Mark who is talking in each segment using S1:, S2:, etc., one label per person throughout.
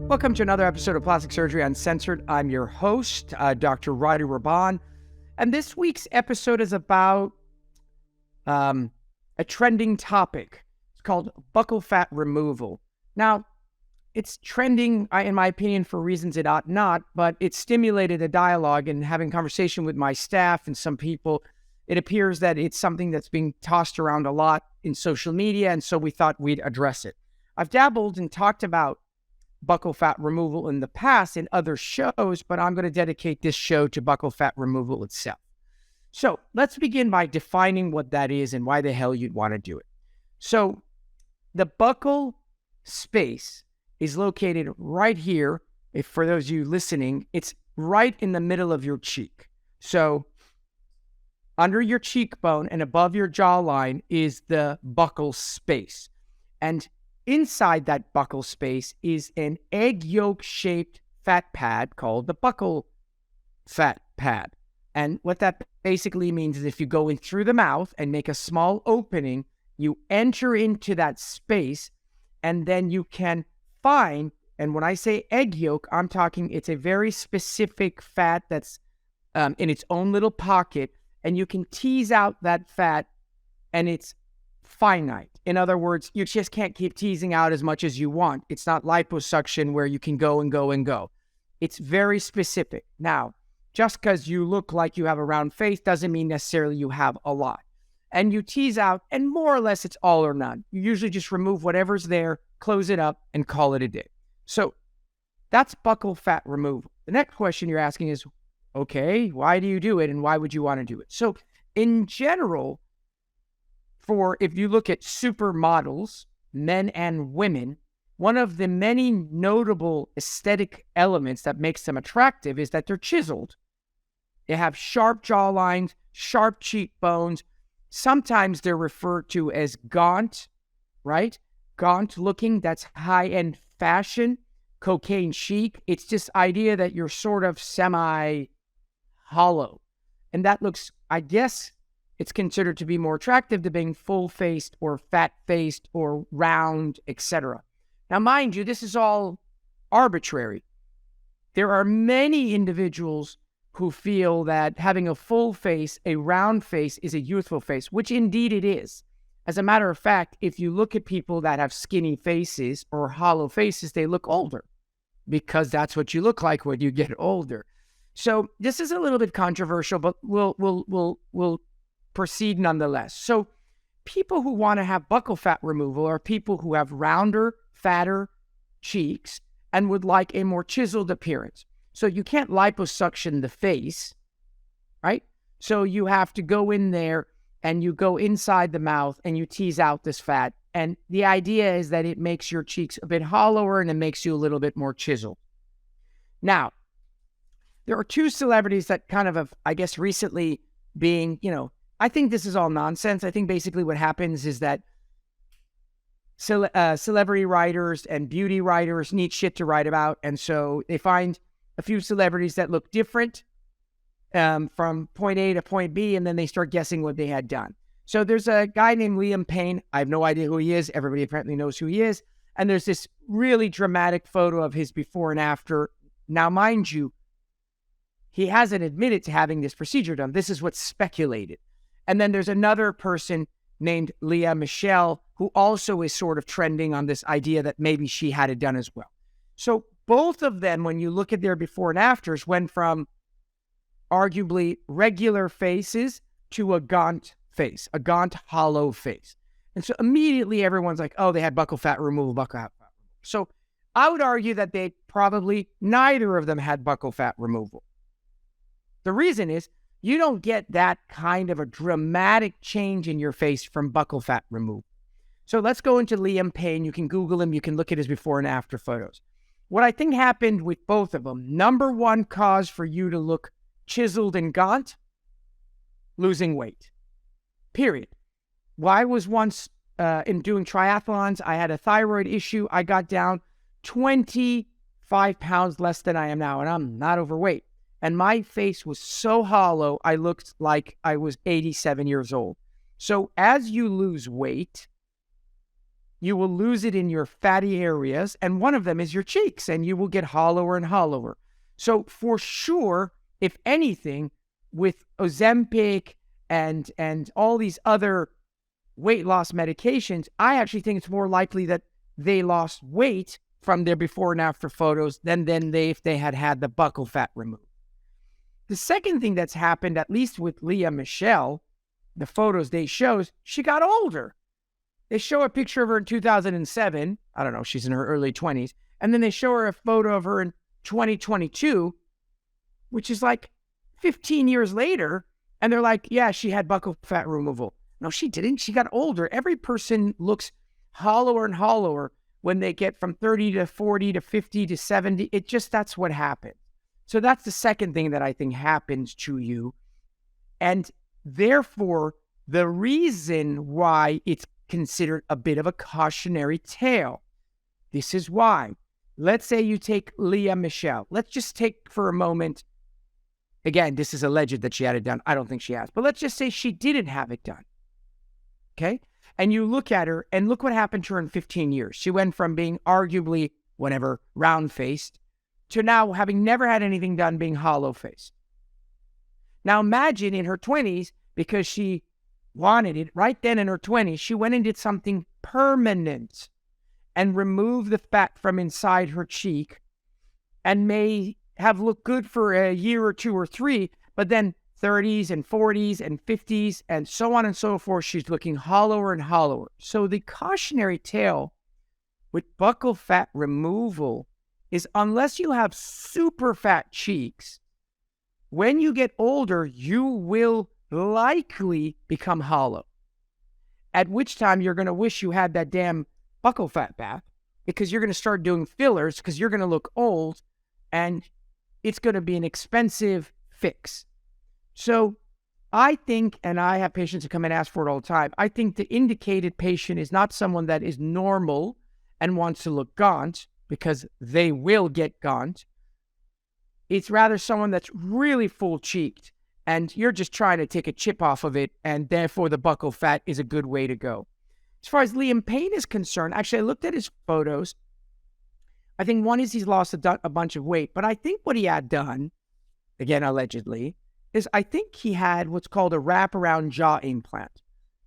S1: Welcome to another episode of Plastic Surgery Uncensored. I'm your host, Dr. Roddy Raban, and this week's episode is about a trending topic. It's called buccal fat removal. Now, it's trending, in my opinion, for reasons it ought not, but it stimulated a dialogue, and having conversation with my staff and some people, it appears that it's something that's being tossed around a lot in social media, and so we thought we'd address it. I've dabbled and talked about buccal fat removal in the past in other shows, but I'm going to dedicate this show to buccal fat removal itself. So let's begin by defining what that is and why the hell you'd want to do it. So the buccal space is located right here. If for those of you listening, it's right in the middle of your cheek. So under your cheekbone and above your jawline is the buccal space. And inside that buccal space is an egg yolk shaped fat pad called the buccal fat pad. And what that basically means is if you go in through the mouth and make a small opening, you enter into that space, and then you can find, and when I say egg yolk, I'm talking it's a very specific fat that's in its own little pocket, and you can tease out that fat, and it's finite. In other words, you just can't keep teasing out as much as you want. It's not liposuction where you can go and go and go. It's very specific. Now, just because you look like you have a round face doesn't mean necessarily you have a lot. And you tease out, and more or less it's all or none. You usually just remove whatever's there, close it up, and call it a day. So that's buccal fat removal. The next question you're asking is, okay, why do you do it, and why would you want to do it? So in general, if you look at supermodels, men and women, one of the many notable aesthetic elements that makes them attractive is that they're chiseled. They have sharp jawlines, sharp cheekbones. Sometimes they're referred to as gaunt, right? Gaunt looking, that's high-end fashion, cocaine chic. It's this idea that you're sort of semi-hollow. And that looks, I guess, it's considered to be more attractive than being full-faced or fat-faced or round, etc. Now, mind you, this is all arbitrary. There are many individuals who feel that having a full face, a round face, is a youthful face, which indeed it is. As a matter of fact, if you look at people that have skinny faces or hollow faces, they look older because that's what you look like when you get older. So this is a little bit controversial, but we'll proceed nonetheless. So people who want to have buccal fat removal are people who have rounder, fatter cheeks and would like a more chiseled appearance. So you can't liposuction the face, right? So you have to go in there and you go inside the mouth and you tease out this fat. And the idea is that it makes your cheeks a bit hollower and it makes you a little bit more chiseled. Now, there are two celebrities that kind of have, I guess, recently being, I think this is all nonsense. I think basically what happens is that celebrity writers and beauty writers need shit to write about. And so they find a few celebrities that look different from point A to point B, and then they start guessing what they had done. So there's a guy named Liam Payne. I have no idea who he is. Everybody apparently knows who he is. And there's this really dramatic photo of his before and after. Now, mind you, he hasn't admitted to having this procedure done. This is what's speculated. And then there's another person named Lea Michele, who also is sort of trending on this idea that maybe she had it done as well. So both of them, when you look at their before and afters, went from arguably regular faces to a gaunt face, a gaunt, hollow face. And so immediately everyone's like, oh, they had buccal fat removal, buccal fat removal. So I would argue that they probably, neither of them had buccal fat removal. The reason is, you don't get that kind of a dramatic change in your face from buccal fat removal. So let's go into Liam Payne. You can Google him. You can look at his before and after photos. What I think happened with both of them, number one cause for you to look chiseled and gaunt, losing weight, period. Why was once in doing triathlons, I had a thyroid issue. I got down 25 pounds less than I am now, and I'm not overweight. And my face was so hollow, I looked like I was 87 years old. So as you lose weight, you will lose it in your fatty areas, and one of them is your cheeks, and you will get hollower and hollower. So for sure, if anything, with Ozempic and all these other weight loss medications, I actually think it's more likely that they lost weight from their before and after photos than if they had the buccal fat removed. The second thing that's happened, at least with Leah Michelle, the photos they show, she got older. They show a picture of her in 2007. I don't know, she's in her early 20s. And then they show her a photo of her in 2022, which is like 15 years later. And they're like, yeah, she had buccal fat removal. No, she didn't. She got older. Every person looks hollower and hollower when they get from 30 to 40 to 50 to 70. That's what happened. So that's the second thing that I think happens to you. And therefore, the reason why it's considered a bit of a cautionary tale. This is why. Let's say you take Leah Michelle. Let's just take for a moment. Again, this is alleged that she had it done. I don't think she has. But let's just say she didn't have it done. Okay? And you look at her, and look what happened to her in 15 years. She went from being arguably, whatever, round-faced, to now having never had anything done, being hollow-faced. Now imagine in her 20s, because she wanted it right then in her 20s, she went and did something permanent and removed the fat from inside her cheek and may have looked good for a year or two or three, but then 30s and 40s and 50s and so on and so forth, she's looking hollower and hollower. So the cautionary tale with buccal fat removal is, unless you have super fat cheeks, when you get older, you will likely become hollow, at which time you're going to wish you had that damn buccal fat bath, because you're going to start doing fillers because you're going to look old, and it's going to be an expensive fix. So I think, and I have patients who come and ask for it all the time, I think the indicated patient is not someone that is normal and wants to look gaunt, because they will get gaunt. It's rather someone that's really full-cheeked, and you're just trying to take a chip off of it, and therefore the buccal fat is a good way to go. As far as Liam Payne is concerned, actually, I looked at his photos. I think one is he's lost a bunch of weight, but I think what he had done, again, allegedly, is I think he had what's called a wraparound jaw implant.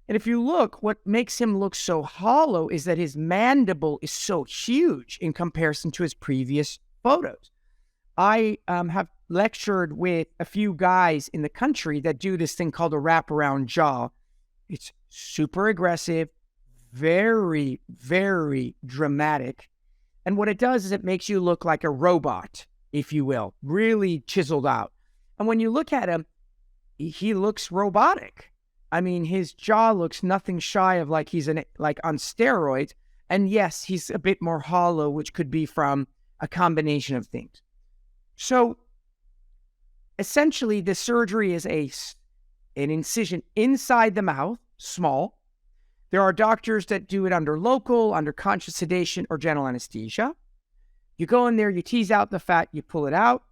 S1: And if you look, what makes him look so hollow is that his mandible is so huge in comparison to his previous photos. I have lectured with a few guys in the country that do this thing called a wraparound jaw. It's super aggressive, very, very dramatic. And what it does is it makes you look like a robot, if you will, really chiseled out. And when you look at him, he looks robotic. I mean, his jaw looks nothing shy of like he's like on steroids. And yes, he's a bit more hollow, which could be from a combination of things. So essentially, the surgery is an incision inside the mouth, small. There are doctors that do it under local, under conscious sedation, or general anesthesia. You go in there, you tease out the fat, you pull it out,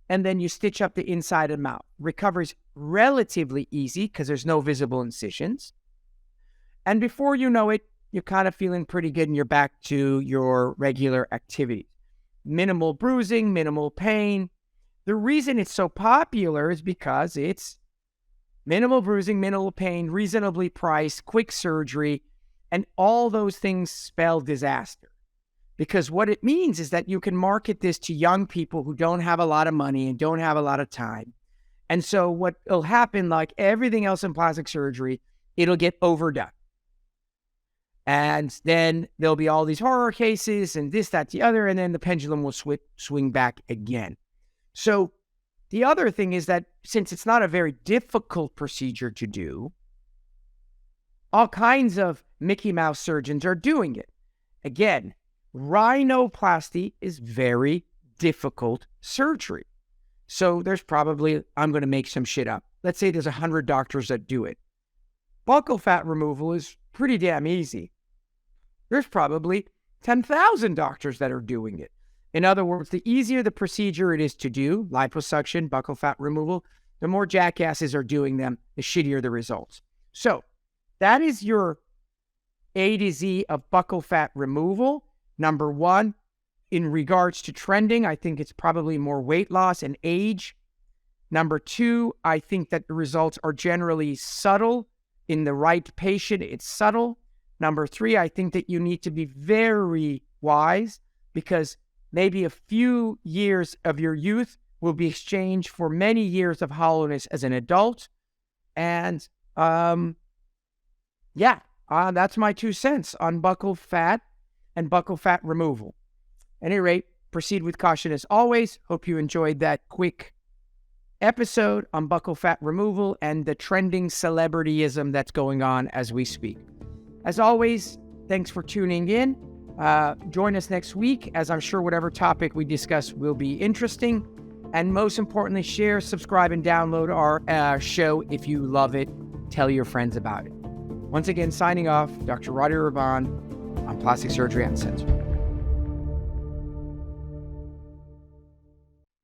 S1: and then you stitch up the inside of the mouth. Recovery's relatively easy because there's no visible incisions. And before you know it, you're kind of feeling pretty good and you're back to your regular activities. Minimal bruising, minimal pain. The reason it's so popular is because it's minimal bruising, minimal pain, reasonably priced, quick surgery, and all those things spell disaster. Because what it means is that you can market this to young people who don't have a lot of money and don't have a lot of time. And so what will happen, like everything else in plastic surgery, it'll get overdone. And then there'll be all these horror cases and this, that, the other, and then the pendulum will swing back again. So the other thing is that since it's not a very difficult procedure to do, all kinds of Mickey Mouse surgeons are doing it. Again, rhinoplasty is very difficult surgery. So there's probably, I'm going to make some shit up. Let's say there's 100 doctors that do it. Buccal fat removal is pretty damn easy. There's probably 10,000 doctors that are doing it. In other words, the easier the procedure it is to do, liposuction, buccal fat removal, the more jackasses are doing them, the shittier the results. So that is your A to Z of buccal fat removal. Number one, in regards to trending, I think it's probably more weight loss and age. Number two, I think that the results are generally subtle. In the right patient, it's subtle. Number three, I think that you need to be very wise because maybe a few years of your youth will be exchanged for many years of hollowness as an adult. And that's my 2 cents on buccal fat and buccal fat removal. At any rate, proceed with caution as always. Hope you enjoyed that quick episode on buccal fat removal and the trending celebrityism that's going on as we speak. As always, thanks for tuning in. Join us next week, as I'm sure whatever topic we discuss will be interesting. And most importantly, share, subscribe, and download our show if you love it. Tell your friends about it. Once again, signing off, Dr. Roddy Raban on Plastic Surgery Uncensored.